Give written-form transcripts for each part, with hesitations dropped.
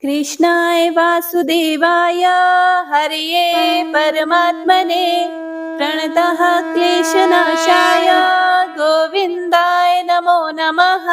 कृष्णाय वासुदेवाय हरये परमात्मने प्रणतः क्लेशनाशाय गोविंदाय नमो नमः।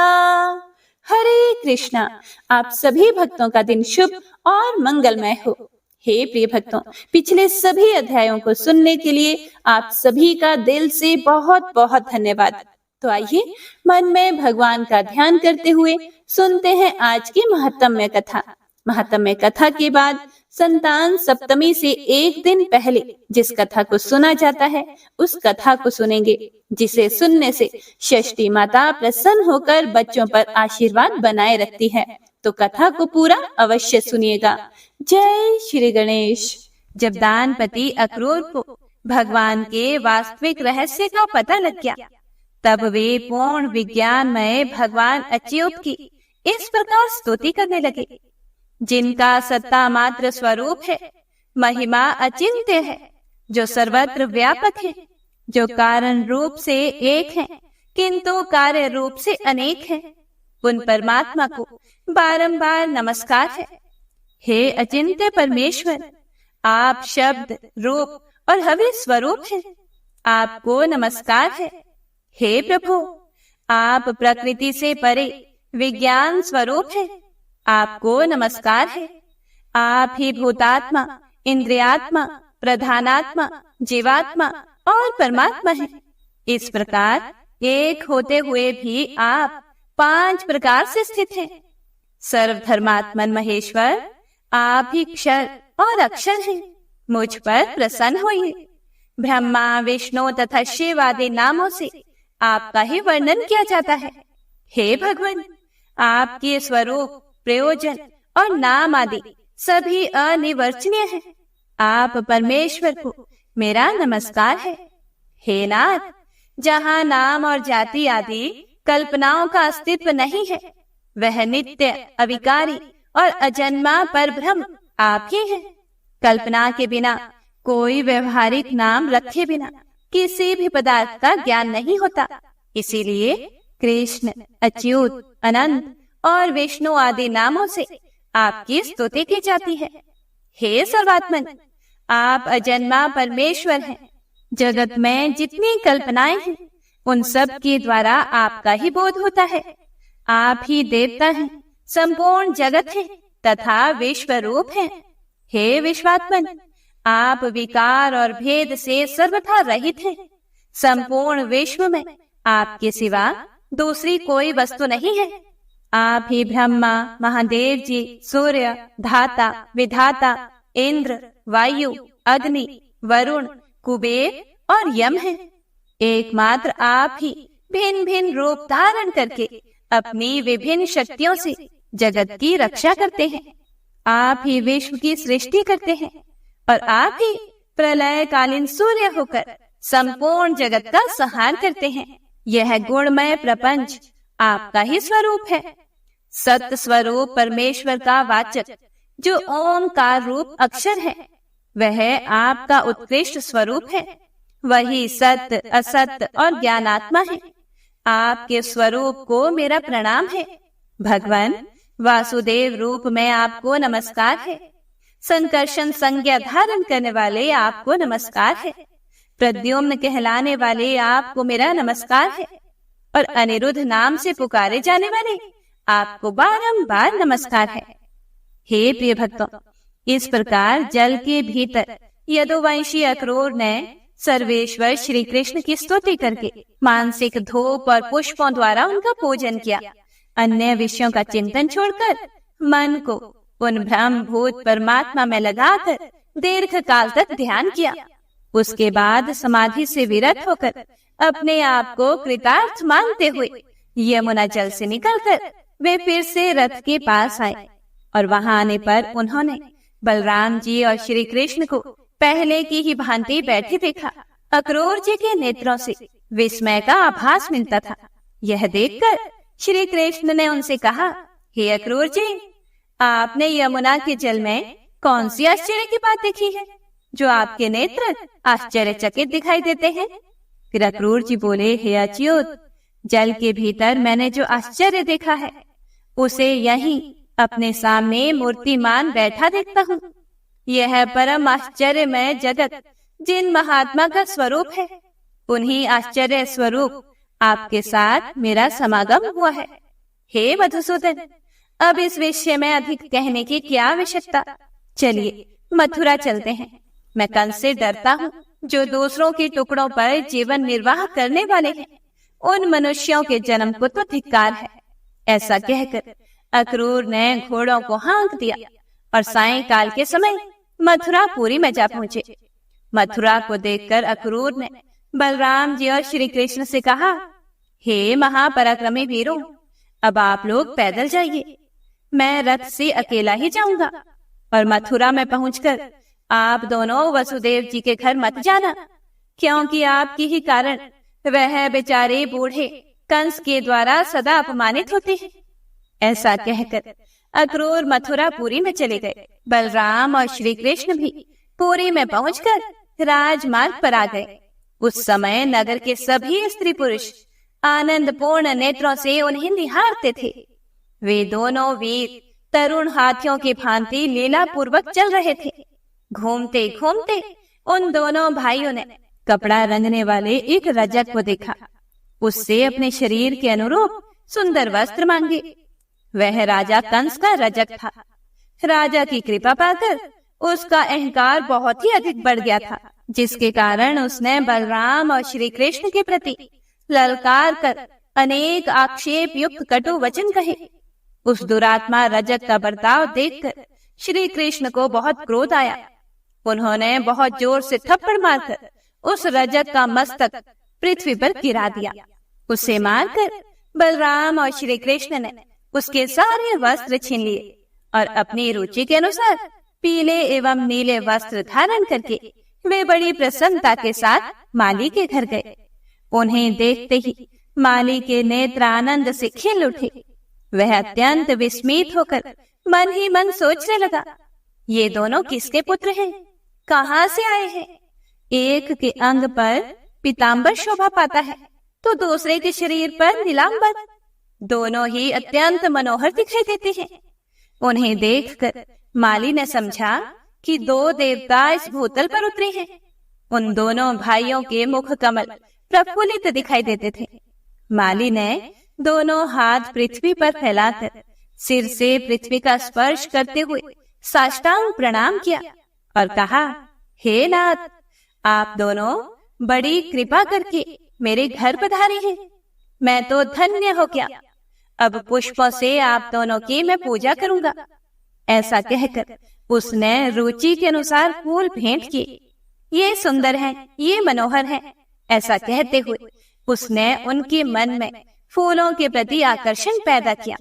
हरे कृष्णा। आप सभी भक्तों का दिन शुभ और मंगलमय हो। हे प्रिय भक्तों, पिछले सभी अध्यायों को सुनने के लिए आप सभी का दिल से बहुत बहुत धन्यवाद। तो आइए मन में भगवान का ध्यान करते हुए सुनते हैं आज की महात्म्य कथा। महात्म्य कथा के बाद संतान सप्तमी से एक दिन पहले जिस कथा को सुना जाता है उस कथा को सुनेंगे, जिसे सुनने से षष्ठी माता प्रसन्न होकर बच्चों पर आशीर्वाद बनाए रखती है। तो कथा को पूरा अवश्य सुनिएगा। जय श्री गणेश। जब दानपति अक्रूर को भगवान के वास्तविक रहस्य का पता लग गया, तब वे पूर्ण विज्ञानमय भगवान अच्युत की इस प्रकार स्तुति करने लगे, जिनका सत्ता मात्र स्वरूप है, महिमा अचिंत्य है, जो सर्वत्र व्यापक है, जो कारण रूप से एक है किंतु कार्य रूप से अनेक है। उन परमात्मा को बारंबार नमस्कार है। हे अचिंत्य परमेश्वर, आप शब्द, रूप और हवि स्वरूप हैं। आपको नमस्कार है। हे प्रभु, आप प्रकृति से परे विज्ञान स्वरूप है। आपको नमस्कार है। आप ही भूतात्मा, इंद्रियात्मा, प्रधानात्मा, जीवात्मा और परमात्मा हैं। इस प्रकार एक होते हुए भी आप 5 प्रकार से स्थित हैं। सर्वधर्मात्मन महेश्वर, आप ही क्षर और अक्षर हैं। मुझ पर प्रसन्न होइए। ब्रह्मा, विष्णु तथा शिव आदि नामों से आपका ही वर्णन किया जाता है। हे भगवान, आपके स्वरूप, प्रयोजन और नाम आदि सभी अनिवर्चनीय हैं। आप परमेश्वर को मेरा नमस्कार है। हे नाथ, जहाँ नाम और जाति आदि कल्पनाओं का अस्तित्व नहीं है, वह नित्य, अविकारी और अजन्मा परब्रह्म आप ही हैं। कल्पना के बिना, कोई व्यवहारिक नाम रखे बिना किसी भी पदार्थ का ज्ञान नहीं होता। इसीलिए कृष्ण, अच्युत, अनंत और विष्णु आदि नामों से आपकी स्तुति की जाती है। हे सर्वात्मन, आप अजन्मा परमेश्वर हैं। जगत में जितनी कल्पनाएं हैं, उन सब के द्वारा आपका ही बोध होता है। आप ही देवता हैं, संपूर्ण जगत है तथा विश्व रूप है। हे विश्वात्मन, आप विकार और भेद से सर्वथा रहित हैं। संपूर्ण विश्व में आपके सिवा दूसरी कोई वस्तु नहीं है। आप ही ब्रह्मा, महादेव जी, सूर्य, धाता, विधाता, इंद्र, वायु, अग्नि, वरुण, कुबेर और यम हैं। एकमात्र आप ही भिन्न भिन्न रूप धारण करके अपनी विभिन्न शक्तियों से जगत की रक्षा करते हैं। आप ही विश्व की सृष्टि करते हैं और आप ही प्रलय कालीन सूर्य होकर संपूर्ण जगत का संहार करते हैं। यह गुणमय प्रपंच आपका ही स्वरूप है। सत्य स्वरूप परमेश्वर का वाचक, जो ओंकार रूप अक्षर है, वह आपका उत्कृष्ट स्वरूप है। वही सत्य, असत्य और ज्ञानात्मा है। आपके स्वरूप को मेरा प्रणाम है। भगवान, वासुदेव रूप में आपको नमस्कार है। संकर्षण संज्ञा धारण करने वाले आपको नमस्कार है। प्रद्युम्न कहलाने वाले आपको मेरा नमस्कार है। और अनिरुद्ध नाम से पुकारे जाने वाले आपको बारंबार नमस्कार है। हे प्रिय भक्तों, इस प्रकार जल के भीतर यदुवंशी अक्रूर ने सर्वेश्वर श्री कृष्ण की स्तुति करके मानसिक धूप और पुष्पों द्वारा उनका पूजन किया। अन्य विषयों का चिंतन छोड़कर मन को उन ब्रह्म भूत परमात्मा में लगाकर दीर्घ काल तक ध्यान किया। उसके बाद समाधि से विरत होकर अपने आप को कृतार्थ मानते हुए यमुना जल से निकलकर वे फिर से रथ के पास आए और वहां आने पर उन्होंने बलराम जी और श्री कृष्ण को पहले की ही भांति बैठे देखा। अक्रूर जी के नेत्रों से विस्मय का आभास मिलता था। यह देखकर श्री कृष्ण ने उनसे कहा, हे अक्रूर जी, आपने यमुना के जल में कौन सी आश्चर्य की बात देखी है जो आपके नेत्र आश्चर्यचकित दिखाई देते हैं? फिर अक्रूर जी बोले, हे अच्युत, जल के भीतर मैंने जो आश्चर्य देखा है उसे यहीं अपने सामने मूर्तिमान बैठा देखता हूँ। यह परम आश्चर्यमय जगत जिन महात्मा का स्वरूप है, उन्हीं आश्चर्य स्वरूप आपके साथ मेरा समागम हुआ है। हे मधुसूदन, अब इस विषय में अधिक कहने की क्या आवश्यकता। चलिए मथुरा चलते हैं। मैं कंस से डरता हूँ, जो दूसरों के टुकड़ों पर जीवन निर्वाह करने वाले हैं। उन मनुष्यों के जन्म को तो धिक्कार है। ऐसा कहकर अक्रूर ने घोड़ों को हाँक दिया और सायंकाल के समय मथुरापुरी में जा पहुंचे। मथुरा को देखकर अक्रूर ने बलराम जी और श्री कृष्ण से कहा, हे महापराक्रमी वीरों, अब आप लोग पैदल जाइए, मैं रथ से अकेला ही जाऊंगा। और मथुरा में पहुंचकर आप दोनों वसुदेव जी के घर मत जाना, क्योंकि आपके ही कारण वह बेचारे बूढ़े कंस के द्वारा सदा अपमानित होते हैं। ऐसा कहकर अक्रूर मथुरापुरी में चले गए। बलराम और श्री कृष्ण भी पुरी में पहुंचकर राजमार्ग पर आ गए। उस समय नगर के सभी स्त्री पुरुष आनंद पूर्ण नेत्रों से उन्हें निहारते थे। वे दोनों वीर तरुण हाथियों की भांति लीला पूर्वक चल रहे थे। घूमते घूमते उन दोनों भाइयों ने कपड़ा रंगने वाले एक रजक को देखा। उससे अपने शरीर के अनुरूप सुंदर वस्त्र मांगे। वह राजा कंस का रजक था। राजा की कृपा पाकर उसका अहंकार बहुत ही अधिक बढ़ गया था, जिसके कारण उसने बलराम और श्री कृष्ण के प्रति ललकार कर अनेक आक्षेप युक्त कटु वचन कहे। उस दुरात्मा रजक का बर्ताव देखकर श्री कृष्ण को बहुत क्रोध आया। उन्होंने बहुत जोर से थप्पड़ मारकर उस रजक का मस्तक पृथ्वी पर गिरा दिया। उसे मारकर बलराम और श्री कृष्ण ने उसके सारे वस्त्र छीन लिए और अपनी रुचि के अनुसार पीले एवं नीले वस्त्र धारण करके वे बड़ी प्रसन्नता के साथ माली के घर गए। उन्हें देखते ही माली के नेत्र आनंद से खिल उठे। वह अत्यंत विस्मित होकर मन ही मन सोचने लगा, ये दोनों किसके पुत्र हैं, कहाँ से आए हैं। एक के अंग पर पीतांबर शोभा पाता है तो दूसरे के शरीर पर नीलांबर। दोनों ही अत्यंत मनोहर दिखाई देते हैं। उन्हें देखकर माली ने समझा कि दो देवता इस भूतल पर उतरे हैं। उन दोनों भाइयों के मुख कमल प्रफुल्लित दिखाई देते थे। माली ने दोनों हाथ पृथ्वी पर फैलाकर सिर से पृथ्वी का स्पर्श करते हुए साष्टांग प्रणाम किया और कहा, हे नाथ, आप दोनों बड़ी कृपा करके मेरे घर पधारे हैं। मैं तो धन्य हो गया। अब पुष्पों से आप दोनों की मैं पूजा करूंगा। ऐसा कहकर उसने रुचि के अनुसार फूल भेंट किए। ये सुंदर हैं, ये मनोहर हैं। ऐसा कहते हुए उसने उनके मन में फूलों के प्रति आकर्षण पैदा किया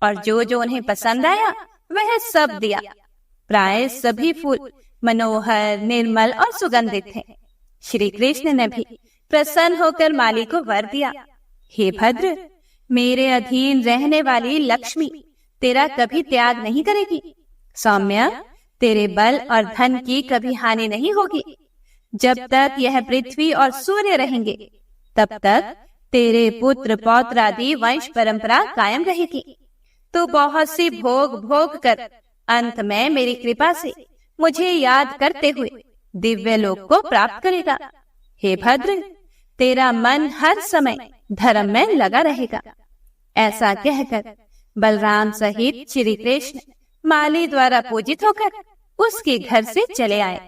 और जो जो उन्हें पसंद आया वह सब दिया। प्राय सभी फूल मनोहर, निर्मल और सुगंधित थे। श्री कृष्ण ने भी प्रसन्न होकर माली को वर दिया, हे भद्र, मेरे अधीन रहने वाली लक्ष्मी तेरा कभी त्याग नहीं करेगी। सौम्य, तेरे बल और धन की कभी हानि नहीं होगी। जब तक यह पृथ्वी और सूर्य रहेंगे तब तक तेरे पुत्र पौत्र आदि वंश परंपरा कायम रहेगी। तू बहुत सी भोग भोग कर अंत में मेरी कृपा से मुझे याद करते हुए दिव्य लोक को प्राप्त करेगा। हे भद्र, तेरा मन हर समय धर्म में लगा रहेगा। ऐसा कहकर बलराम सहित श्री कृष्ण माली द्वारा पूजित होकर उसके घर से चले आए।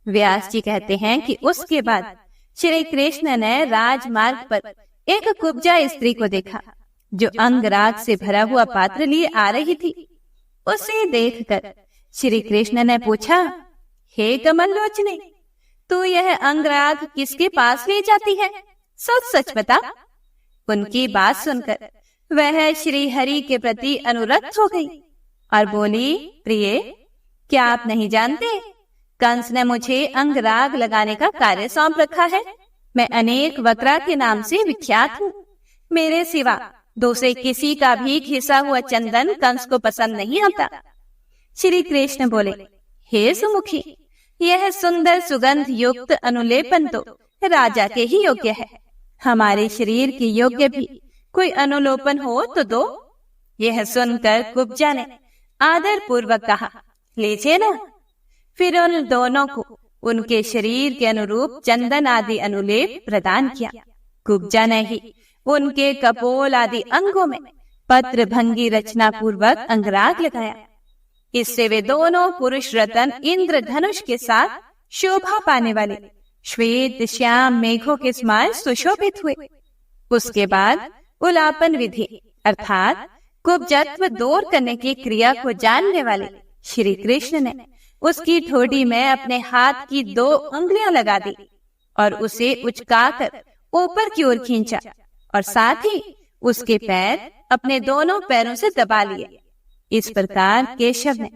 व्यास जी कहते हैं कि उसके बाद श्री कृष्ण ने राजमार्ग पर एक कुब्जा स्त्री को देखा जो अंगराग से भरा हुआ पात्र लिए आ रही थी। उसे देखकर श्री कृष्ण ने पूछा, हे कमल लोचने, तू यह अंगराग किसके पास ले जाती है, सच सच बता। उनकी बात सुनकर वह श्री हरि के प्रति अनुरक्त हो गई और बोली, प्रिय, क्या आप नहीं जानते, कंस ने मुझे अंगराग लगाने का कार्य सौंप रखा है। मैं अनेक वक्रा के नाम से विख्यात हूँ। मेरे सिवा दूसरे किसी का भी घिसा हुआ चंदन कंस को पसंद नहीं आता। श्री कृष्ण बोले, हे सुमुखी, यह सुंदर सुगंध युक्त अनुलेपन तो राजा के ही योग्य है। हमारे शरीर के योग्य भी कोई अनुलोपन हो तो दो। यह सुनकर कुब्जा ने आदर पूर्वक कहा, लीजिए ना। फिर उन दोनों को उनके शरीर के अनुरूप चंदन आदि अनुलेप प्रदान किया। कुब्जा ने ही उनके कपोल आदि अंगों में पत्र भंगी रचना पूर्वक अंगराग लगाया। इससे वे दोनों पुरुष रतन इंद्रधनुष के साथ शोभा पाने वाले श्वेत श्याम मेघों के समान सुशोभित हुए। उसके बाद उलापन विधि अर्थात कुब्जत्व दूर करने की क्रिया को जानने वाले श्री कृष्ण ने उसकी ठोड़ी में अपने हाथ की 2 उंगलियां लगा दी और उसे उचकाकर ऊपर की ओर खींचा और साथ ही उसके पैर अपने दोनों पैरों से दबा लिए। इस प्रकार केशव ने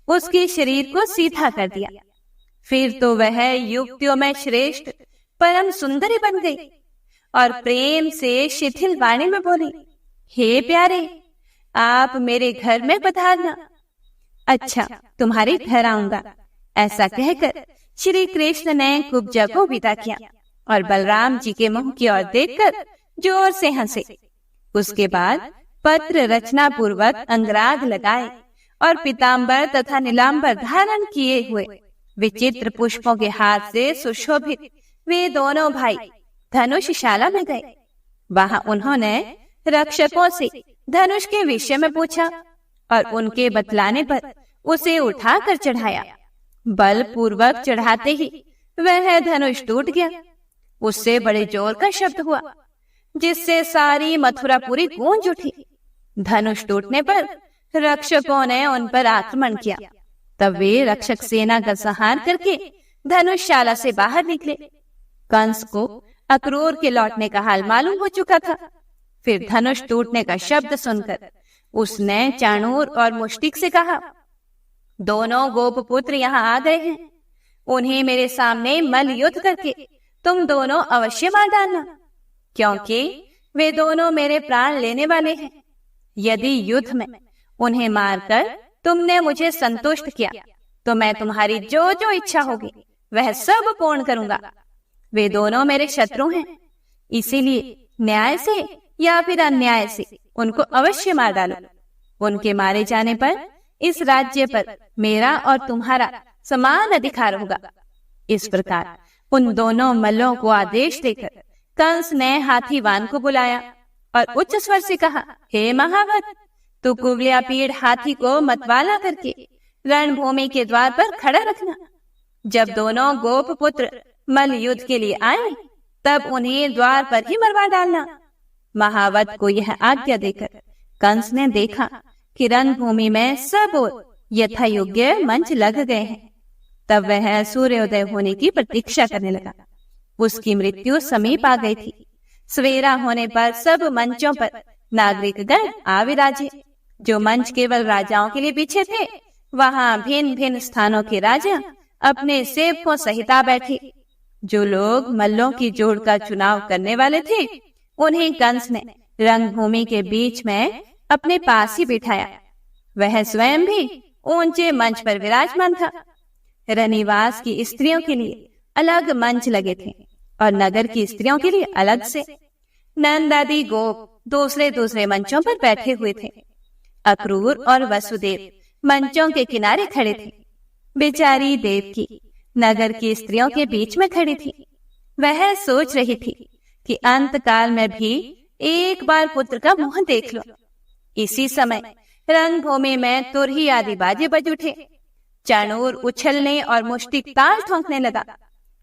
उसके शरीर को सीधा कर दिया। फिर तो वह युक्तियों में श्रेष्ठ परम सुंदरी बन गई और प्रेम से शिथिल वाणी में बोली, हे प्यारे, आप मेरे घर में पधारना। अच्छा, तुम्हारे घर आऊंगा। ऐसा कहकर श्री कृष्ण ने कुब्जा को विदा किया और बलराम जी के मुंह की ओर देखकर जोर से हंसे। उसके बाद पत्र रचना पूर्वक अंगराग लगाए और पीतांबर तथा नीलांबर धारण किए हुए विचित्र पुष्पों के हाथ से सुशोभित वे दोनों भाई धनुषशाला में गए। वहां उन्होंने रक्षकों से धनुष के विषय में पूछा और उनके बतलाने पर उसे उठाकर चढ़ाया। बल पूर्वक चढ़ाते ही वह धनुष टूट गया। उससे बड़े जोर का शब्द हुआ जिससे सारी मथुरापुरी गूंज उठी। धनुष टूटने पर रक्षकों ने उन पर आक्रमण किया। तब वे रक्षक सेना का संहार करके धनुषशाला से बाहर निकले। कंस को अक्रूर के लौटने का हाल मालूम हो चुका था। फिर धनुष टूटने का शब्द सुनकर उसने चाणूर और मुष्टिक से कहा, दोनों गोपपुत्र यहाँ आ गए हैं। उन्हें मेरे सामने मल्ल युद्ध करके तुम दोनों अवश्य मार डालना, क्योंकि वे दोनों मेरे प्राण लेने वाले हैं। यदि युद्ध में उन्हें मारकर तुमने मुझे संतुष्ट किया तो मैं तुम्हारी जो जो इच्छा होगी वह सब पूर्ण करूंगा। वे दोनों मेरे शत्रु हैं, इसीलिए न्याय से या फिर अन्याय से उनको अवश्य मार डालो। उनके मारे जाने पर इस राज्य पर मेरा और तुम्हारा समान अधिकार होगा। इस प्रकार उन दोनों मल्लों को आदेश देकर कंस ने हाथीवान को बुलाया और उच्च स्वर से कहा, हे महावत, तू कुवलिया पीड़ हाथी को मतवाला करके रणभूमि के द्वार पर खड़ा रखना। जब दोनों गोप पुत्र मल्ल युद्ध के लिए आए तब उन्हें द्वार पर ही मरवा डालना। महावत को यह आज्ञा देकर कंस ने देखा कि रणभूमि में सब ओर यथा योग्य मंच लग गए हैं। तब वह सूर्योदय होने की प्रतीक्षा करने लगा। उसकी मृत्यु समीप आ गई थी। सवेरा होने पर सब मंचों पर नागरिक गण आ विराजे। जो मंच केवल राजाओं के लिए बिछे थे, वहां भिन्न भिन्न स्थानों के राजा अपने सेवकों सहित आ बैठे। जो लोग मल्लों की जोड़ का चुनाव करने वाले थे, उन्हें कंस ने रंगभूमि के बीच में अपने पास ही बिठाया। वह स्वयं भी ऊंचे मंच पर विराजमान था। रनिवास की स्त्रियों के लिए अलग मंच लगे थे और नगर की स्त्रियों के लिए अलग से। नंद आदि गोप दूसरे दूसरे मंचों पर बैठे हुए थे। अक्रूर और वसुदेव मंचों के किनारे खड़े थे। बेचारी देवकी नगर की स्त्रियों के बीच में खड़ी थी। वह सोच रही थी कि अंत काल में भी एक बार पुत्र का मुंह देख लो। इसी समय रणभूमि में तुरही आदि बाजे बज उठे। चाणूर उछलने और मुष्टिक ताल ठोंकने लगा।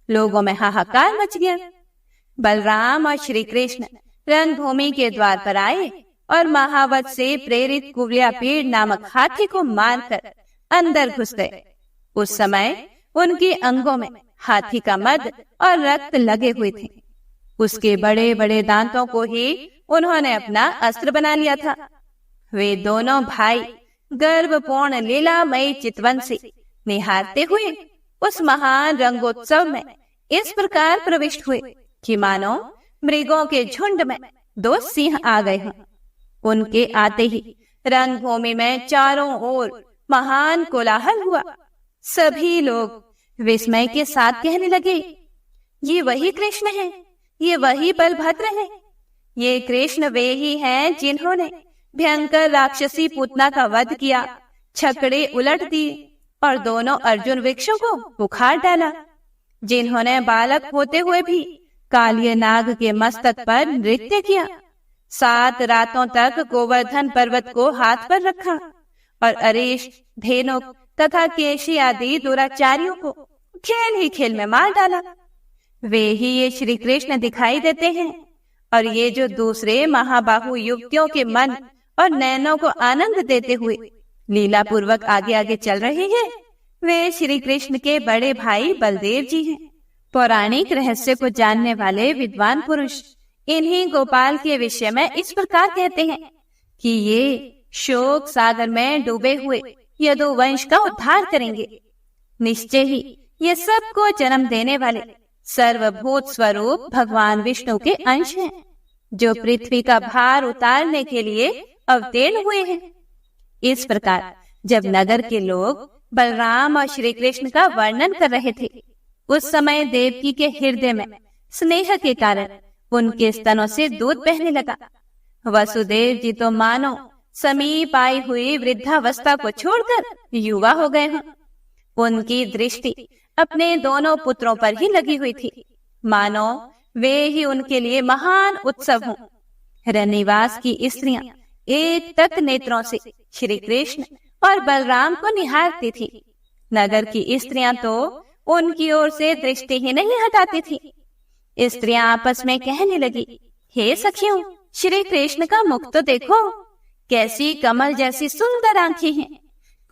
लोगों में हाहाकार मच गया। बलराम और श्री कृष्ण रणभूमि के द्वार पर आए और महावत से प्रेरित कुवलिया पीड़ नामक हाथी को मारकर अंदर घुस गए। उस समय उनके अंगों में हाथी का मद और रक्त लगे हुए थे। उसके बड़े बड़े दांतों को ही उन्होंने अपना अस्त्र बना लिया था। वे दोनों भाई गर्वपूर्ण लीलामयी चितवन से निहारते हुए उस महान रंगोत्सव में इस प्रकार प्रविष्ट हुए कि मानो मृगों के झुंड में 2 सिंह आ गए हों। उनके आते ही रणभूमि में चारों ओर महान कोलाहल हुआ। सभी लोग विस्मय के साथ कहने लगे, ये वही कृष्ण हैं, ये वही बलभद्र हैं। ये कृष्ण वे ही हैं जिन्होंने भयंकर राक्षसी पूतना का वध किया, छकड़े उलट दिए और दोनों अर्जुन वृक्षों को उखाड़ डाला। जिन्होंने बालक होते हुए भी कालिय नाग के मस्तक पर नृत्य किया। 7 रातों तक गोवर्धन पर्वत को हाथ पर रखा और अरेश, धेनुक तथा केशी आदि दुराचारियों को खेल ही खेल में मार डाला। वे ही ये श्री कृष्ण दिखाई देते हैं और ये जो दूसरे महाबाहु युवतियों के मन और नैनों को आनंद देते हुए लीला पूर्वक आगे आगे चल रहे हैं, वे श्री कृष्ण के बड़े भाई बलदेव जी हैं। पौराणिक रहस्य को जानने वाले विद्वान पुरुष इन्हीं गोपाल के विषय में इस प्रकार कहते हैं कि ये शोक सागर में डूबे हुए यदु वंश का उद्धार करेंगे। निश्चय ही ये सबको जन्म देने वाले सर्वभूत स्वरूप भगवान विष्णु के अंश हैं, जो पृथ्वी का भार उतारने के लिए अवतीर्ण हुए हैं। इस प्रकार जब नगर के लोग बलराम और श्री कृष्ण का वर्णन कर रहे थे, उस समय देवकी के हृदय में स्नेह के कारण उनके स्तनों से दूध बहने लगा। वसुदेव जी तो मानो समीप आई हुई वृद्धावस्था को छोड़कर युवा हो गए हों। उनकी दृष्टि अपने दोनों पुत्रों पर ही लगी हुई थी, मानो वे ही उनके लिए महान उत्सव हों। रनिवास की स्त्रियां एक टक नेत्रों से श्री कृष्ण और बलराम को निहारती थी। नगर की स्त्रियां तो उनकी ओर से दृष्टि ही नहीं हटाती थी। स्त्रियां आपस में कहने लगी, हे सखियों, श्री कृष्ण का मुख तो देखो, कैसी कमल जैसी सुंदर आंखें हैं।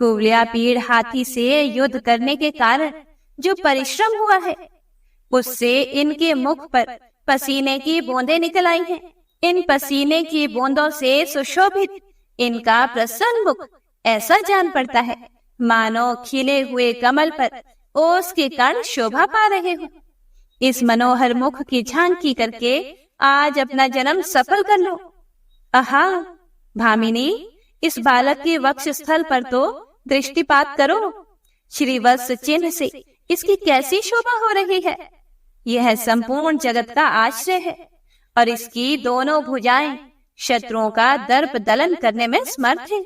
कुवलिया पीड़ हाथी से युद्ध करने के कारण जो परिश्रम हुआ है, उससे इनके मुख पर पसीने की बूंदें निकल आई हैं। इन पसीने की बूंदों से सुशोभित इनका प्रसन्न मुख ऐसा जान पड़ता है मानो खिले हुए कमल पर ओस के कण शोभा पा रहे हो। इस मनोहर मुख की झांकी करके आज अपना जन्म सफल कर लो। आहा भामिनी, इस बालक के वक्ष स्थल पर तो दृष्टिपात करो। श्रीवत्स चिन्ह से इसकी कैसी शोभा हो रही है। यह संपूर्ण जगत का आश्रय है और इसकी दोनों भुजाएं शत्रुओं का दर्प दलन करने में समर्थ है।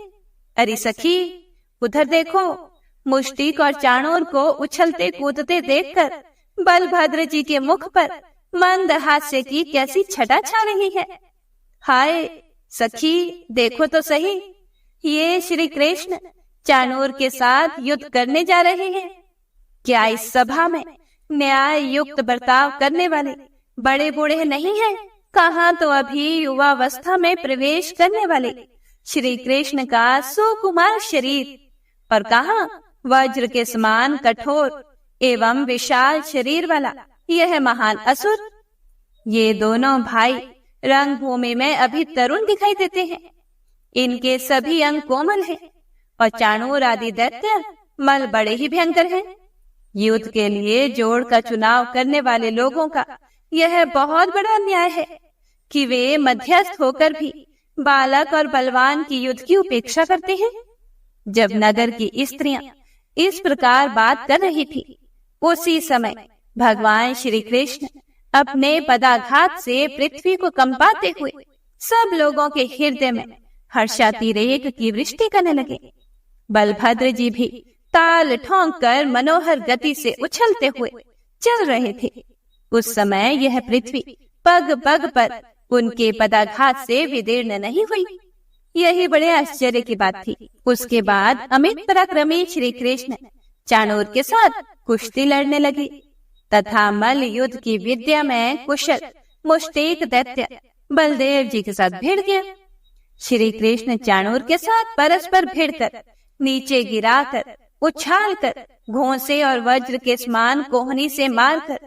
अरे सखी, उधर देखो, मुष्टिक और चाणूर को उछलते कूदते देखकर बलभद्र जी के मुख पर मंद हास्य की कैसी छटा छा रही है। हाय सखी, देखो तो सही, ये श्री कृष्ण चाणूर के साथ युद्ध करने जा रहे हैं। क्या इस सभा में न्याय युक्त बर्ताव करने वाले बड़े बूढ़े नहीं हैं? कहाँ तो अभी युवावस्था में प्रवेश करने वाले श्री कृष्ण का सुकुमार शरीर, और कहाँ वज्र के समान कठोर एवं विशाल शरीर वाला यह महान असुर। ये दोनों भाई रंगभूमि में अभी तरुण दिखाई देते हैं। इनके सभी अंग कोमल हैं और चाणूर आदि दैत्य मल बड़े ही भयंकर हैं। युद्ध के लिए जोड़ का चुनाव करने वाले लोगों का यह बहुत बड़ा अन्याय है कि वे मध्यस्थ होकर भी बालक और बलवान की युद्ध की उपेक्षा करते हैं। जब नगर की स्त्रियां इस प्रकार बात कर रही थी, उसी समय भगवान श्री कृष्ण अपने पदाघात से पृथ्वी को कंपाते हुए सब लोगों के हृदय में हर्षातिरेक की वृष्टि करने लगे। बलभद्र जी भी ताल ठोंक कर मनोहर गति से उछलते हुए चल रहे थे। उस समय यह पृथ्वी पग पग पर उनके पदाघात से विदीर्ण नहीं हुई। यही बड़े आश्चर्य की बात थी। उसके बाद अमित पराक्रमी श्री कृष्ण चाणूर के साथ कुश्ती लड़ने लगे तथा मल्ल युद्ध की विद्या में कुशल मुष्टिक दैत्य बलदेव जी के साथ भिड़ गया। श्री कृष्ण चाणूर के साथ परस्पर भिड़कर, नीचे गिराकर, उछालकर, घोंसे और वज्र के समान कोहनी से मारकर,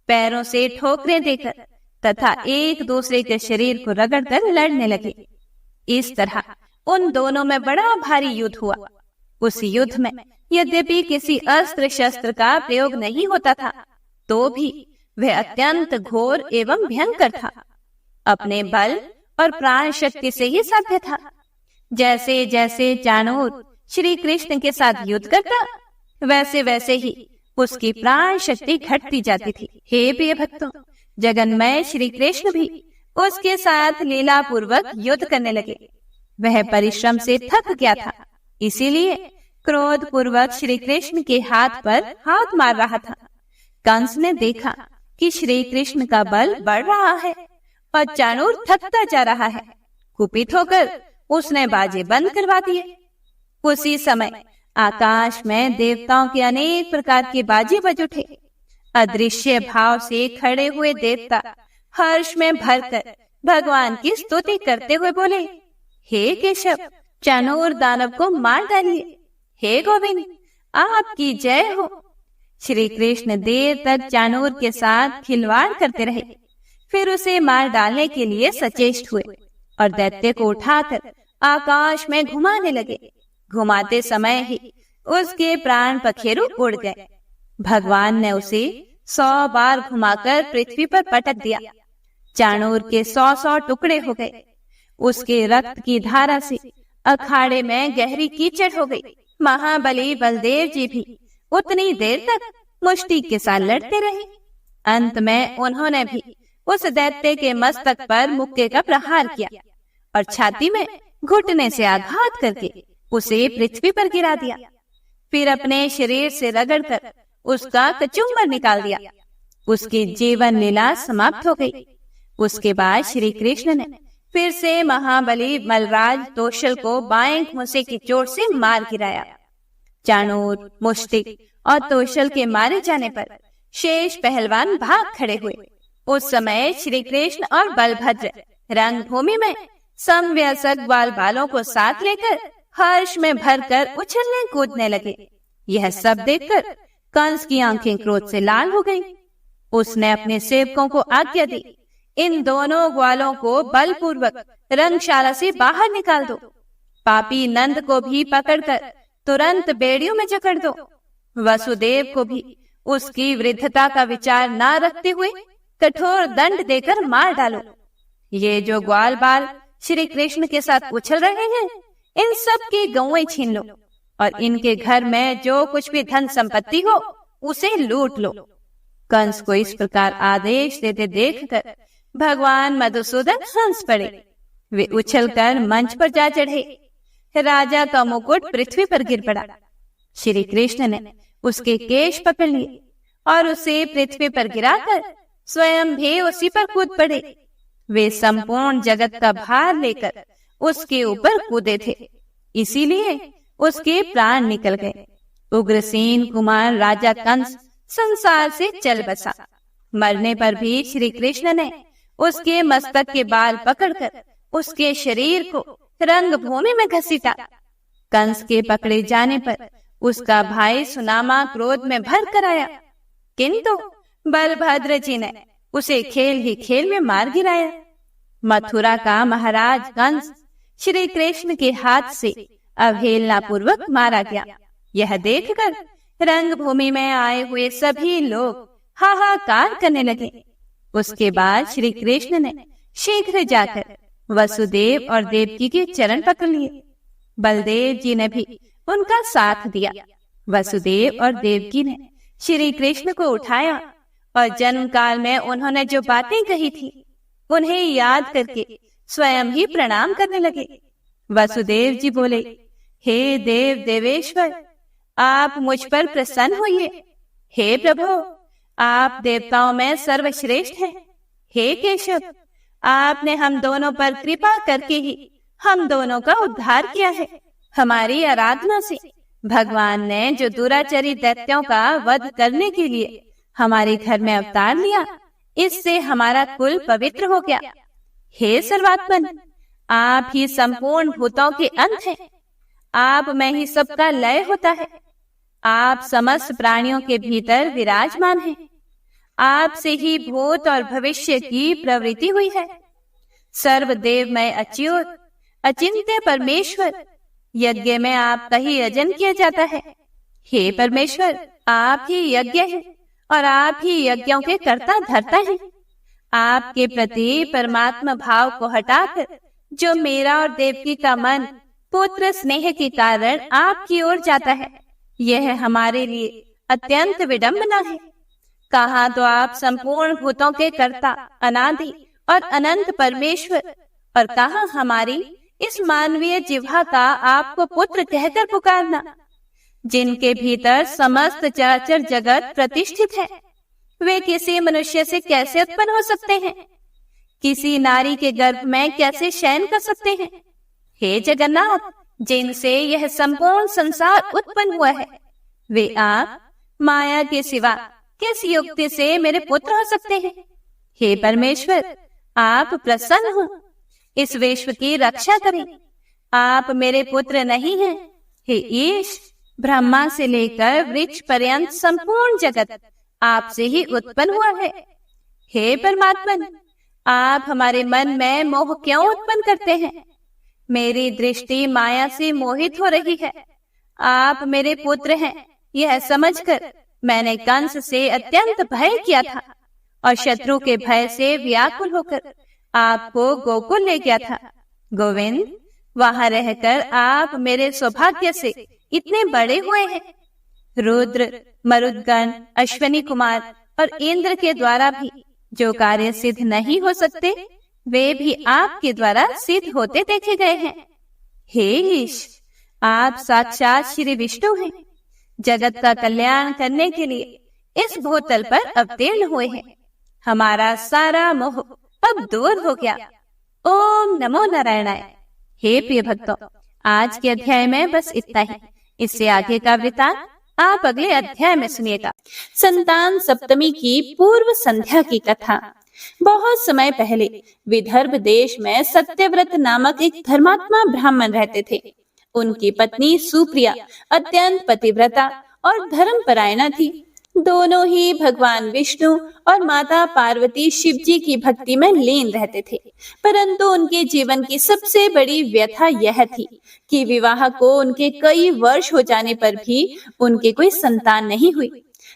पैरों से ठोकरें देकर तथा एक दूसरे के शरीर को रगड़कर लड़ने लगे। इस तरह उन दोनों में बड़ा भारी युद्ध हुआ। उस युद्ध में यद्यपि किसी अस्त्र शस्त्र का प्रयोग नहीं होता था, तो भी वह अत्यंत घोर एवं भयंकर था। अपने बल और प्राण शक्ति से ही साध्य था। जैसे जैसे चाणूर श्री कृष्ण के साथ युद्ध करता, वैसे वैसे ही उसकी प्राण शक्ति घटती जाती थी। हे प्रिय भक्तों, जगन्मय श्री कृष्ण भी उसके साथ लीला पूर्वक युद्ध करने लगे। वह परिश्रम से थक गया था, इसीलिए क्रोध पूर्वक श्री कृष्ण के हाथ पर हाथ मार रहा था। कंस ने देखा कि श्री कृष्ण का बल बढ़ रहा है और चाणूर थकता जा रहा है। कुपित होकर उसने बाजे बंद करवा दिए। उसी समय आकाश में देवताओं के अनेक प्रकार के बाजे बज उठे। अदृश्य भाव से खड़े हुए देवता हर्ष में भरकर भगवान की स्तुति करते हुए बोले, हे केशव, चाणूर दानव को मार डालिए। हे गोविंद, आपकी जय हो। श्री कृष्ण देर तक चाणूर के साथ खिलवाड़ करते रहे, फिर उसे मार डालने के लिए सचेष्ट हुए और दैत्य को उठाकर आकाश में घुमाने लगे। घुमाते समय ही उसके प्राण पखेरु उड़ गए। भगवान ने उसे 100 बार घुमाकर पृथ्वी पर पटक दिया। चाणूर के 100 टुकड़े हो गए। उसके रक्त की धारा से अखाड़े में गहरी कीचड़ हो गई। महाबली बलदेव जी भी उतनी देर तक मुष्टि के साथ लड़ते रहे। अंत में उन्होंने भी उस दैत्य के मस्तक पर मुक्के का प्रहार किया और छाती में घुटने से आघात करके उसे पृथ्वी पर गिरा दिया। फिर अपने शरीर से रगड़कर उसका कचुम्बर निकाल दिया। उसकी जीवन लीला समाप्त हो गई। उसके बाद श्री कृष्ण ने फिर से महाबली मलराज तोशल को बाएं घोंसे की चोट से मार गिराया। चाणूर, मुष्टिक और तोशल के मारे जाने पर शेष पहलवान भाग खड़े हुए। उस समय श्री कृष्ण और बलभद्र रंगभूमि में समवयस्क ग्वाल बालों को साथ लेकर हर्ष में भरकर उछलने कूदने लगे। यह सब देखकर कंस की आंखें क्रोध से लाल हो गईं। उसने अपने सेवकों को आज्ञा दी, इन दोनों ग्वालों को बलपूर्वक रंगशाला से बाहर निकाल दो। पापी नंद को भी पकड़कर तुरंत बेड़ियों में जकड़ दो। वसुदेव को भी उसकी वृद्धता का विचार न रखते हुए कठोर दंड देकर मार डालो। ये जो ग्वाल बाल श्री कृष्ण के साथ उछल रहे हैं, इन सब की गौएं छीन लो और इनके घर में जो कुछ भी धन संपत्ति हो उसे लूट लो। कंस को इस प्रकार आदेश देते देखकर भगवान मधुसूदन हंस पड़े। वे उछलकर मंच पर जा चढ़े। राजा का मुकुट पृथ्वी पर गिर पड़ा। श्री कृष्ण ने उसके केश पकड़ लिए और उसे पृथ्वी पर गिराकर स्वयं भी उसी पर कूद पड़े। वे संपूर्ण जगत का भार लेकर उसके ऊपर कूदे थे, इसीलिए उसके प्राण निकल गए। उग्रसेन कुमार राजा कंस संसार से चल बसा। मरने पर भी श्री कृष्ण ने उसके मस्तक के बाल पकड़कर उसके शरीर को रंगभूमि में घसीटा। कंस के पकड़े जाने पर उसका भाई सुनामा क्रोध में भर कर आया, किंतु बलभद्र जी ने उसे खेल ही खेल में मार गिराया। मथुरा का महाराज कंस श्री कृष्ण के हाथ से अवहेलना पूर्वक मारा गया। यह देखकर रंगभूमि में आए हुए सभी लोग हाहाकार करने लगे। उसके बाद श्री कृष्ण ने शीघ्र जाकर वसुदेव और देवकी के चरण पकड़ लिए। बलदेव जी ने भी उनका साथ दिया। वसुदेव और देवकी ने श्री कृष्ण को उठाया और जन्म काल में उन्होंने जो बातें कही थी उन्हें याद करके स्वयं ही प्रणाम करने लगे। वसुदेव जी बोले, हे देव देवेश्वर, आप मुझ पर प्रसन्न होइए। हे प्रभु, आप देवताओं में सर्वश्रेष्ठ हैं। हे केशव, आपने हम दोनों पर कृपा करके ही हम दोनों का उद्धार किया है। हमारी आराधना से भगवान ने जो दुराचारी दैत्यों का वध करने के लिए हमारे घर में अवतार लिया, इससे हमारा कुल पवित्र हो गया। हे सर्वात्मन, आप ही संपूर्ण भूतों के अंत हैं। आप में ही सबका लय होता है। आप समस्त प्राणियों के भीतर विराजमान हैं। आपसे ही भूत और भविष्य की प्रवृत्ति हुई है। सर्वदेवमय अच्युत अचिंत्य परमेश्वर, यज्ञ में आपका ही यजन किया जाता है। हे परमेश्वर, आप ही यज्ञ हैं और आप ही यज्ञों के कर्ता धर्ता हैं। आपके प्रति परमात्मा भाव को हटाकर जो मेरा और देवकी का मन पुत्र स्नेह के कारण आपकी ओर जाता है, यह हमारे लिए अत्यंत विडंबना है। कहाँ तो आप संपूर्ण भूतों के कर्ता अनादि और अनंत परमेश्वर, और कहाँ हमारी इस मानवीय जिह्वा का आपको पुत्र कहकर पुकारना। जिनके भीतर समस्त चराचर जगत प्रतिष्ठित है, वे किसी मनुष्य से कैसे उत्पन्न हो सकते हैं? किसी नारी के गर्भ में कैसे शयन कर सकते हैं? हे जगन्नाथ, जिनसे यह संपूर्ण संसार उत्पन्न हुआ है, वे आप माया के सिवा किस युक्ति से मेरे पुत्र हो सकते हैं? हे परमेश्वर, आप प्रसन्न हो, इस विश्व की रक्षा करें। आप मेरे पुत्र नहीं हैं। हे ईश, ब्रह्मा से लेकर वृक्ष पर्यंत संपूर्ण जगत आपसे ही उत्पन्न हुआ है। हे परमात्मन, आप हमारे मन में मोह क्यों उत्पन्न करते हैं? मेरी दृष्टि माया से मोहित हो रही है। आप मेरे पुत्र हैं, यह समझकर मैंने कंस से अत्यंत भय किया था और शत्रु के भय से व्याकुल होकर आपको गोकुल ले गया था। गोविंद, वहां रहकर आप मेरे सौभाग्य से इतने बड़े हुए हैं। रुद्र, मरुदगण, अश्वनी कुमार और इंद्र के द्वारा भी जो कार्य सिद्ध नहीं हो सकते, वे भी आपके द्वारा सिद्ध होते देखे गए हैं। हे ईश, आप साक्षात श्री विष्णु हैं, जगत का कल्याण करने के लिए इस भूतल पर अवतीर्ण हुए हैं। हमारा सारा मोह अब दूर हो गया। ओम नमो नारायणाय। हे प्रिय भक्तों, आज के अध्याय में बस इतना ही। इससे आगे का वृतांत आप अगले अध्याय में सुनिएगा। संतान सप्तमी की पूर्व संध्या की कथा। बहुत समय पहले विदर्भ देश में सत्यव्रत नामक एक धर्मात्मा ब्राह्मण रहते थे। उनकी पत्नी सुप्रिया अत्यंत पतिव्रता और धर्मपरायणा थी। दोनों ही भगवान विष्णु और माता पार्वती शिव जी की भक्ति में लीन रहते थे। परंतु उनके जीवन की सबसे बड़ी व्यथा यह थी कि विवाह को उनके कई वर्ष हो जाने पर भी उनके कोई संतान नहीं हुई।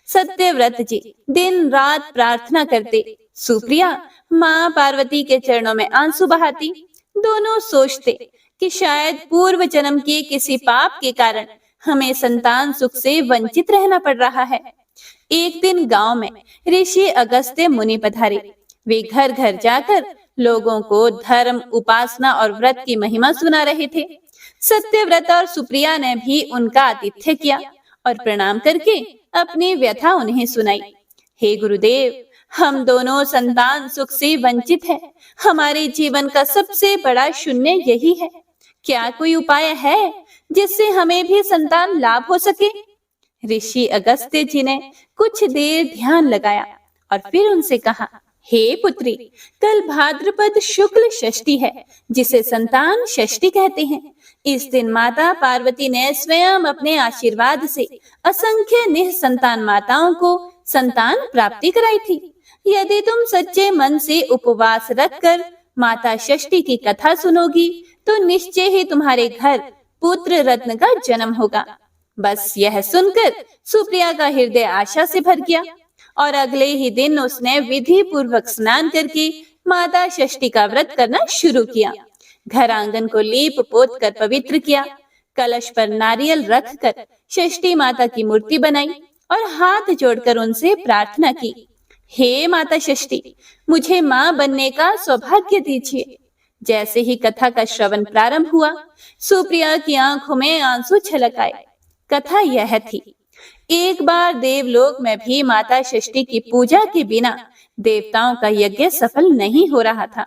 सत्यव्रत जी दिन रात प्रार्थना करते। सुप्रिया माँ पार्वती के चरणों में आंसू बहाती। दोनों सोचते कि शायद पूर्व जन्म के किसी पाप के कारण हमें संतान सुख से वंचित रहना पड़ रहा है। एक दिन गांव में ऋषि अगस्त्य मुनि पधारे। वे घर घर जाकर लोगों को धर्म, उपासना और व्रत की महिमा सुना रहे थे। सत्यव्रत और सुप्रिया ने भी उनका आतिथ्य किया और प्रणाम करके अपनी व्यथा उन्हें सुनाई। हे गुरुदेव, हम दोनों संतान सुख से वंचित हैं। हमारे जीवन का सबसे बड़ा शून्य यही है। क्या कोई उपाय है जिससे हमें भी संतान लाभ हो सके? ऋषि अगस्त्य जी ने कुछ देर ध्यान लगाया और फिर उनसे कहा, हे पुत्री, कल भाद्रपद शुक्ल षष्ठी है, जिसे संतान षष्ठी कहते हैं। इस दिन माता पार्वती ने स्वयं अपने आशीर्वाद से असंख्य निःसंतान माताओं को संतान प्राप्ति कराई थी। यदि तुम सच्चे मन से उपवास रखकर माता षष्ठी की कथा सुनोगी तो निश्चय ही तुम्हारे घर पुत्र रत्न का जन्म होगा। बस यह सुनकर सुप्रिया का हृदय आशा से भर गया और अगले ही दिन उसने विधि पूर्वक स्नान करके माता षष्ठी का व्रत करना शुरू किया। घर आंगन को लीप पोत कर पवित्र किया। कलश पर नारियल रखकर षष्ठी माता की मूर्ति बनाई और हाथ जोड़कर उनसे प्रार्थना की, हे माता षष्ठी, मुझे माँ बनने का सौभाग्य दीजिए। जैसे ही कथा का श्रवण प्रारंभ हुआ, सुप्रिया की आंखों में आंसू छलक आए। कथा यह थी, एक बार देवलोक में भी माता षष्ठी की पूजा के बिना देवताओं का यज्ञ सफल नहीं हो रहा था।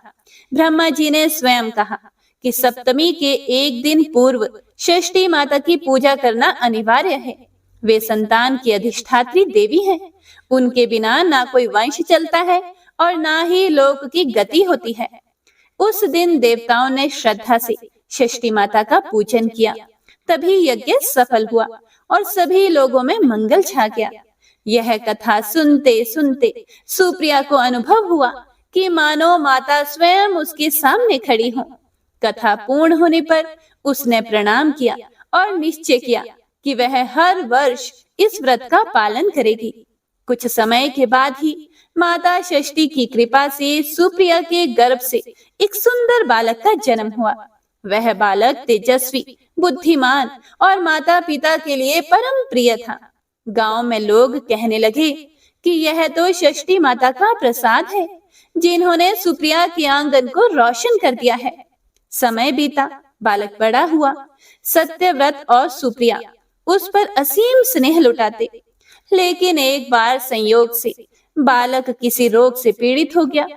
ब्रह्मा जी ने स्वयं कहा कि सप्तमी के एक दिन पूर्व षष्ठी माता की पूजा करना अनिवार्य है। वे संतान की अधिष्ठात्री देवी हैं। उनके बिना ना कोई वंश चलता है और ना ही लोक की गति होती है। उस दिन देवताओं ने श्रद्धा से षष्ठी माता का पूजन किया, तभी यज्ञ सफल हुआ और सभी लोगों में मंगल छा गया। यह कथा सुनते सुनते सुप्रिया को अनुभव हुआ कि मानो माता स्वयं उसके सामने खड़ी हो। कथा पूर्ण होने पर उसने प्रणाम किया और निश्चय किया कि वह हर वर्ष इस व्रत का पालन करेगी। कुछ समय के बाद ही माता षष्ठी की कृपा से सुप्रिया के गर्भ से एक सुंदर बालक का जन्म हुआ। वह बालक तेजस्वी, बुद्धिमान और माता पिता के लिए परम प्रिय था। गांव में लोग कहने लगे कि यह तो षष्ठी माता का प्रसाद है, जिन्होंने सुप्रिया के आंगन को रोशन कर दिया है। समय बीता, बालक बड़ा हुआ। सत्यव्रत और सुप्रिया उस पर असीम स्नेह लुटाते। लेकिन एक बार संयोग से बालक किसी रोग से पीड़ित हो गया।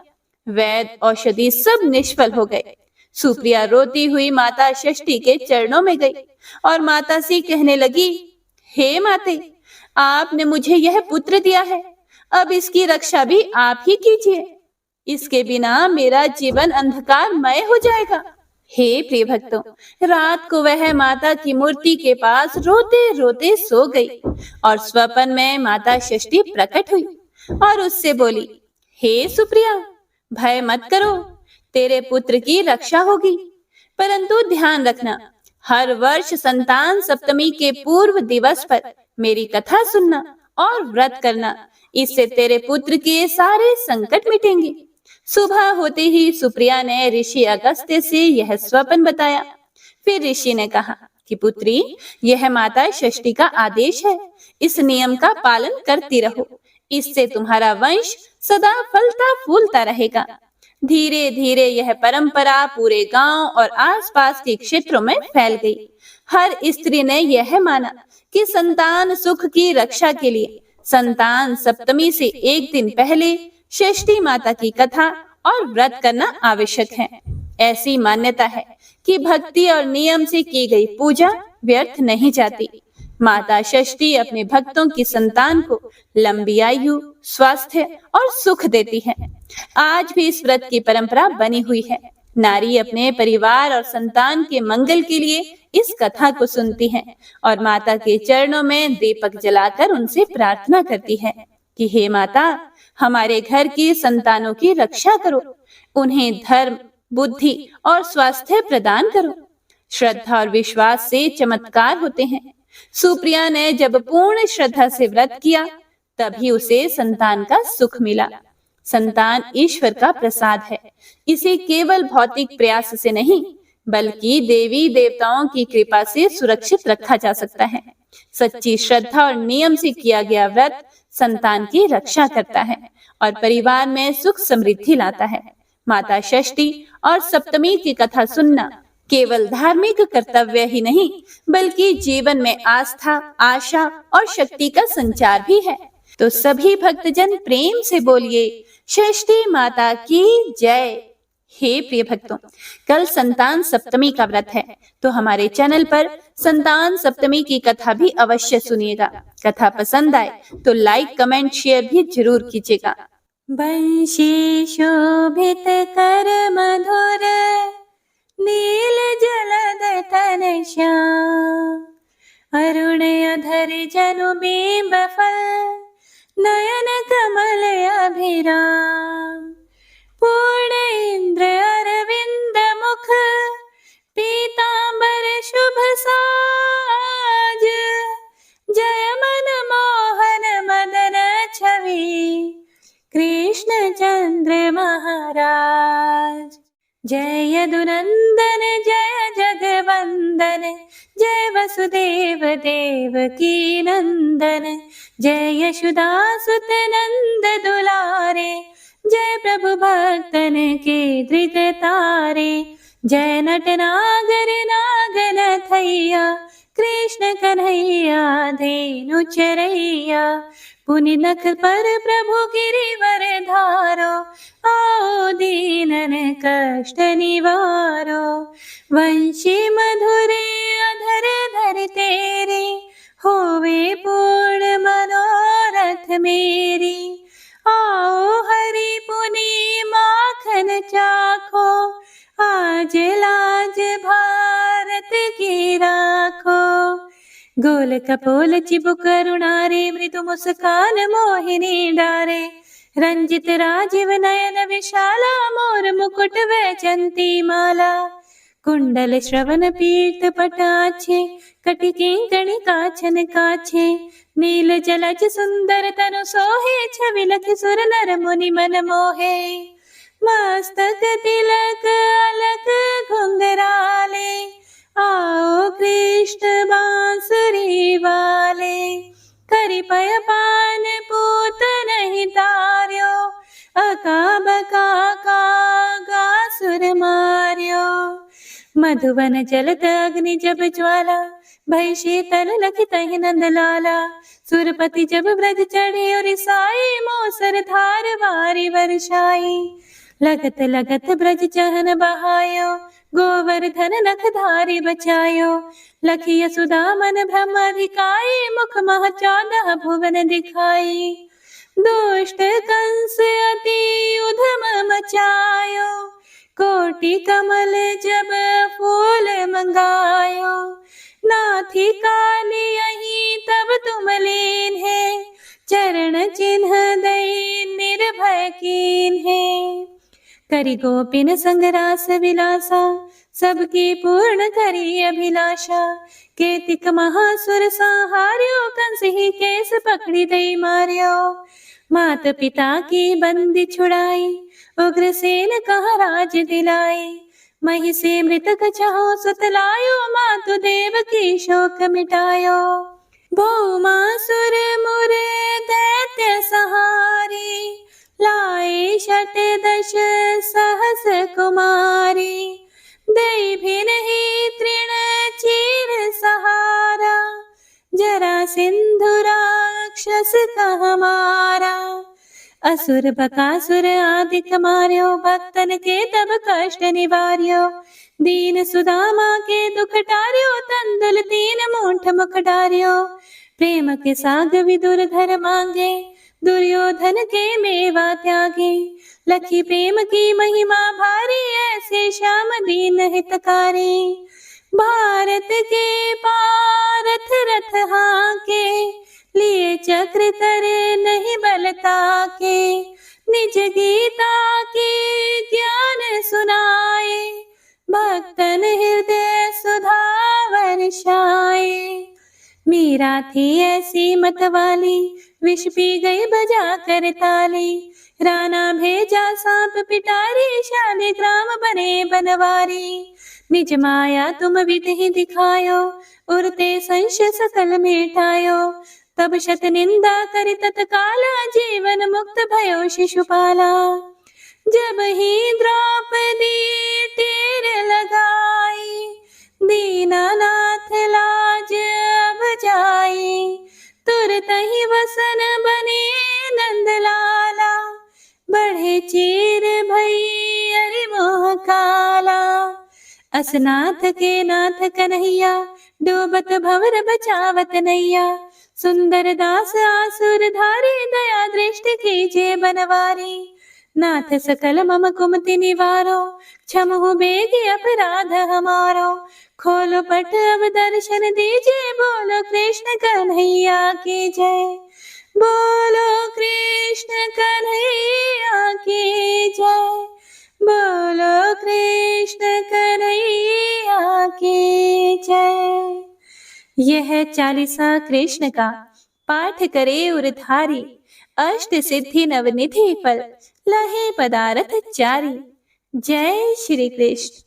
वैद्य औषधि सब निष्फल हो गए। सुप्रिया रोती हुई माता षष्ठी के चरणों में गई और माता से कहने लगी, हे माते, आपने मुझे यह पुत्र दिया है, अब इसकी रक्षा भी आप ही कीजिए। इसके बिना मेरा जीवन अंधकारमय हो जाएगा। हे प्रिय भक्तों, रात को वह माता की मूर्ति के पास रोते रोते सो गई और स्वप्न में माता षष्ठी प्रकट हुई और उससे बोली, हे सुप्रिया, भय मत करो, तेरे पुत्र की रक्षा होगी। परंतु ध्यान रखना, हर वर्ष संतान सप्तमी के पूर्व दिवस पर मेरी कथा सुनना और व्रत करना, इससे तेरे पुत्र के सारे संकट मिटेंगे। सुबह होते ही सुप्रिया ने ऋषि अगस्त्य से यह स्वप्न बताया। फिर ऋषि ने कहा कि पुत्री, यह माता षष्ठी का आदेश है, इस नियम का पालन करती रहो, इससे तुम्हारा वंश सदा फलता फूलता रहेगा। धीरे धीरे यह परंपरा पूरे गांव और आसपास के क्षेत्रों में फैल गई। हर स्त्री ने यह माना कि संतान सुख की रक्षा के लिए संतान सप्तमी से एक दिन पहले षष्ठी माता की कथा और व्रत करना आवश्यक है। ऐसी मान्यता है कि भक्ति और नियम से की गई पूजा व्यर्थ नहीं जाती। माता षष्ठी अपने भक्तों की संतान को लंबी आयु, स्वास्थ्य और सुख देती है। आज भी इस व्रत की परंपरा बनी हुई है। नारी अपने परिवार और संतान के मंगल के लिए इस कथा को सुनती है और माता के चरणों में दीपक जलाकर उनसे प्रार्थना करती है कि हे माता, हमारे घर की संतानों की रक्षा करो, उन्हें धर्म, बुद्धि और स्वास्थ्य प्रदान करो। श्रद्धा और विश्वास से चमत्कार होते हैं। सुप्रिया ने जब पूर्ण श्रद्धा से व्रत किया, तभी उसे संतान का सुख मिला। संतान ईश्वर का प्रसाद है। इसे केवल भौतिक प्रयास से नहीं, बल्कि देवी देवताओं की कृपा से सुरक्षित रखा जा सकता है। सच्ची श्रद्धा और नियम से किया गया व्रत संतान की रक्षा करता है और परिवार में सुख समृद्धि लाता है। माता षष्ठी और सप्तमी की कथा सुनना केवल धार्मिक कर्तव्य ही नहीं, बल्कि जीवन में आस्था, आशा और शक्ति का संचार भी है। तो सभी भक्तजन प्रेम से बोलिए, षष्ठी माता की जय। हे प्रिय भक्तों, कल संतान सप्तमी का व्रत है, तो हमारे चैनल पर संतान सप्तमी की कथा भी अवश्य सुनिएगा। कथा पसंद आए तो लाइक, कमेंट, शेयर भी जरूर कीजिएगा। वंशी शोभित कर मधुर, नील जलद तन श्याम, अरुण अधर जनु बिंब फल, नयन कमल अभिराम। पूर्ण इंद्र अरविंद मुख, पीतांबर शुभ साज, जय मन मोहन मदन छवि, कृष्ण चंद्र महाराज। जय यदुनंदन जय जगवंदन, जय वसुदेव देवकी नंदन, जय यशोदासुत नंद दुलारे, जय प्रभु भक्तन के धृत तारे। जय नट नागर नागन थैया, कृष्ण कन्हैया धेनु चरैया। पुनि नख पर प्रभु गिरिवर धारो, आओ दीनन कष्ट निवारो। वंशी मधुरे अधर धर तेरे, होवे पूर्ण मनोरथ मेरी। आओ हरि पुनि माखन चाखो, आज लाज भारत की राखो। गोल कपोल चिबुक करुणारे, मृदु मुस्कान मोहिनी डारे। रंजित राजीव नयन विशाला, मोर मुकुट वैजंती माला। कुंडल श्रवण पीत पटाछे, कटि किंकणी काछन काछे। नील जलज सुंदर तनु सोहे, छवि लखि सुर नर मुनि मन मोहे। मस्तक तिलक अलक घुंघराले, आओ कृष्ण बांसुरी वाले। करि पय पान पूत नहीं तार्यो, अका बका का सुर मार्यो। मधुवन जलत अग्नि जब ज्वाला, भई शीतल लखि तहि नंद लाला। सुरपति जब ब्रज चढ़े और साई, मौसर धार वारी वर्षाई। लगत लगत ब्रज चहन बहायो, गोवर्धन नख धारी बचायो। लखि यशोदा मन भ्रम अधिकाई, मुख मह 14 भुवन दिखाई। दुष्ट कंस अति उधम मचायो, कोटि कमल जब फूल मंगायो। नाथी काली यही तब तुम लीन है, चरण चिन्ह दई निर्भय कीन है। करि गोपिन संग रास विलासा, सबकी पूर्ण करी अभिलाषा। केतिक महासुर संहार्यो, कंस ही केस पकड़ी दई मार्यो। मात पिता की बंदी छुड़ाई, उग्रसेन कहा राज दिलाई। मही से मृतक छहो सुत लायो, मातु देव की शोक मिटायो। भौमासुर मुर दैत्य सहारी, लाए 18 सहस कुमारी। दई भिन ही तृण चीर सहारा, जरा सिंधु राक्षस कह मारा। असुर बकासुर आदिक मार्यो, भक्तन के तब कष्ट निवार्यो। दीन सुदामा के दुख टार्यो, तंदुल 3 मूठ मुख डार्यो। प्रेम के साग विदुर घर मांगे, दुर्योधन के मेवा त्यागे। लखी प्रेम की महिमा भारी, ऐसे श्याम दीन हितकारी। भारत के पारथ रथ हाके, लिए चक्र करे नहीं बलता के। निज गीता के ज्ञान सुनाए, भक्तन हृदय सुधा वर्षाए। मीरा थी ऐसी मतवाली, विष पी गई बजा कर ताली। राणा भेजा सांप पिटारी, शालिग्राम बने बनवारी। निज माया तुम विधि दिखायो, उरते संशय सकल मिटायो। तब शत निंदा कर तत्काला, जीवन मुक्त भयो शिशुपाला। जब ही द्रौपदी टेर लगाई, दीनानाथ लाज अब जाई। तुरत ही वसन बने नंद लाला, बढ़े चीर भई अरि मोह काला। असनाथ के नाथ कन्हैया, डूबत भंवर बचावत नैया। सुंदर दास आसुर धारी, दया दृष्टि कीजिए बनवारी। नाथ सकल मम कुमति निवारो, क्षमहु बेगी अपराध हमारो। खोलो पट अब दर्शन दीजिए, बोलो कृष्ण कन्हैया की जय। बोलो कृष्ण कन्हैया की जय। बोलो कृष्ण कन्हैया की जय। यह 40वां कृष्ण का पाठ करे उरधारी, अष्ट सिद्धि नवनिधि फल, लहे पदारथ चारी। जय श्री कृष्ण।